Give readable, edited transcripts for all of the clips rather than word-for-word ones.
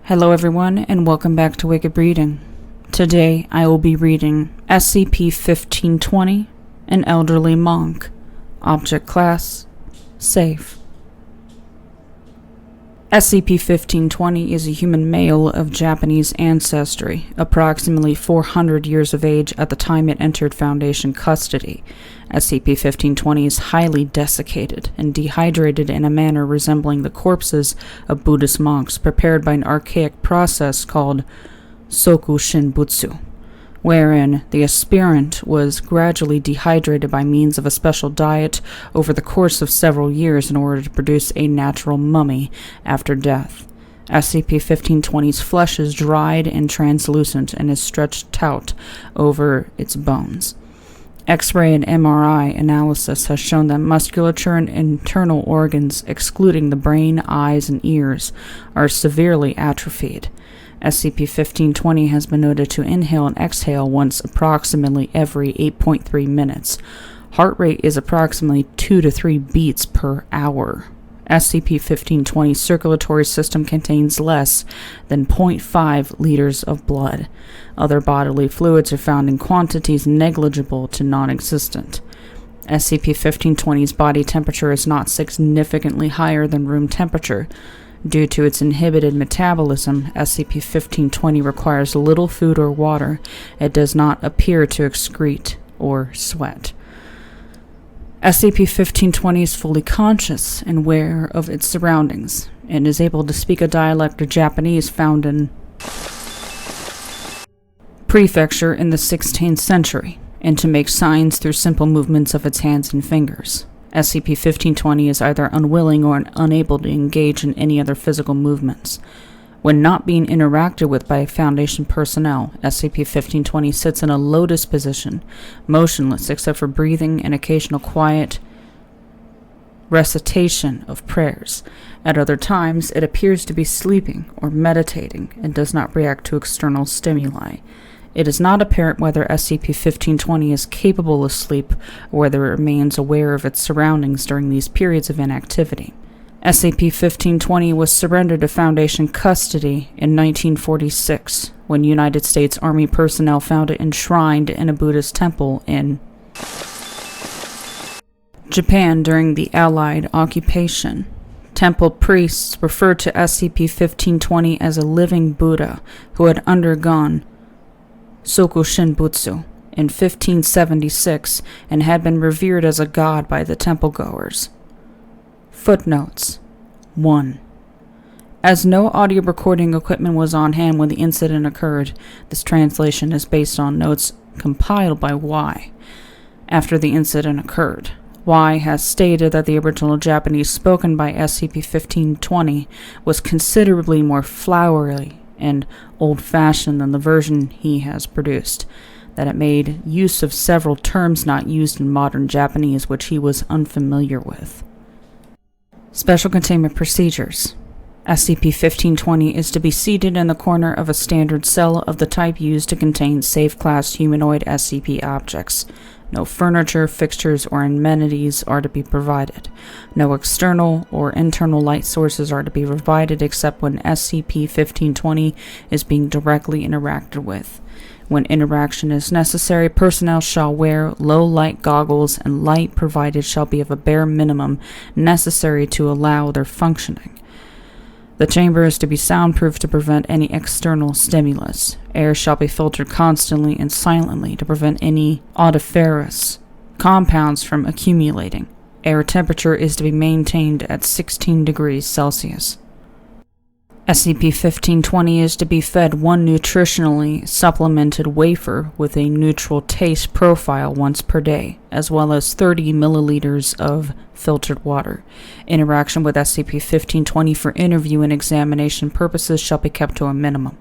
Hello everyone, and welcome back to Wicked Reading. Today I will be reading SCP-1520, an elderly monk. Object class, safe. SCP-1520 is a human male of Japanese ancestry, approximately 400 years of age at the time it entered Foundation custody. SCP-1520 is highly desiccated and dehydrated in a manner resembling the corpses of Buddhist monks prepared by an archaic process called soku shinbutsu, wherein the aspirant was gradually dehydrated by means of a special diet over the course of several years in order to produce a natural mummy after death. SCP-1520's flesh is dried and translucent and is stretched out over its bones. X-ray and MRI analysis has shown that musculature and internal organs, excluding the brain, eyes, and ears, are severely atrophied. SCP-1520 has been noted to inhale and exhale once approximately every 8.3 minutes. Heart rate is approximately 2 to 3 beats per hour. SCP-1520's circulatory system contains less than 0.5 liters of blood. Other bodily fluids are found in quantities negligible to non-existent. SCP-1520's body temperature is not significantly higher than room temperature. Due to its inhibited metabolism, SCP-1520 requires little food or water. It does not appear to excrete or sweat. SCP-1520 is fully conscious and aware of its surroundings, and is able to speak a dialect of Japanese found in Prefecture in the 16th century, and to make signs through simple movements of its hands and fingers. SCP-1520 is either unwilling or unable to engage in any other physical movements. When not being interacted with by Foundation personnel, SCP-1520 sits in a lotus position, motionless except for breathing and occasional quiet recitation of prayers. At other times, it appears to be sleeping or meditating and does not react to external stimuli. It is not apparent whether SCP-1520 is capable of sleep or whether it remains aware of its surroundings during these periods of inactivity. SCP-1520 was surrendered to Foundation custody in 1946 when United States Army personnel found it enshrined in a Buddhist temple in Japan during the Allied occupation. Temple priests referred to SCP-1520 as a living Buddha who had undergone soku shinbutsu in 1576 and had been revered as a god by the temple-goers. Footnotes 1. As no audio recording equipment was on hand when the incident occurred, this translation is based on notes compiled by Y after the incident occurred. Y has stated that the original Japanese spoken by SCP-1520 was considerably more flowery and old-fashioned than the version he has produced, that it made use of several terms not used in modern Japanese which he was unfamiliar with. Special Containment Procedures. SCP-1520 is to be seated in the corner of a standard cell of the type used to contain safe-class humanoid SCP objects. No furniture, fixtures, or amenities are to be provided. No external or internal light sources are to be provided except when SCP-1520 is being directly interacted with. When interaction is necessary, personnel shall wear low-light goggles, and light provided shall be of a bare minimum necessary to allow their functioning. The chamber is to be soundproof to prevent any external stimulus. Air shall be filtered constantly and silently to prevent any odoriferous compounds from accumulating. Air temperature is to be maintained at 16 degrees Celsius. SCP-1520 is to be fed one nutritionally supplemented wafer with a neutral taste profile once per day, as well as 30 milliliters of filtered water. Interaction with SCP-1520 for interview and examination purposes shall be kept to a minimum.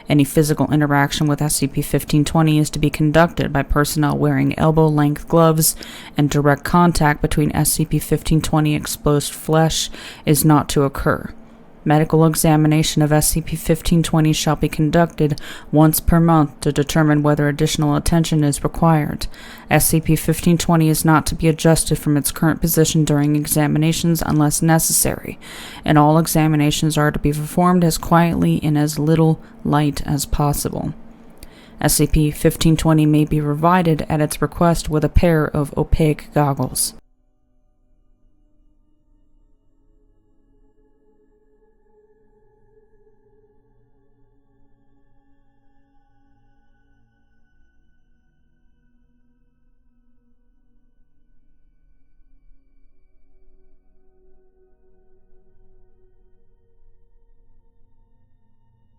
Any physical interaction with SCP-1520 is to be conducted by personnel wearing elbow-length gloves, and direct contact between SCP-1520 exposed flesh is not to occur. Medical examination of SCP-1520 shall be conducted once per month to determine whether additional attention is required. SCP-1520 is not to be adjusted from its current position during examinations unless necessary, and all examinations are to be performed as quietly in as little light as possible. SCP-1520 may be provided at its request with a pair of opaque goggles.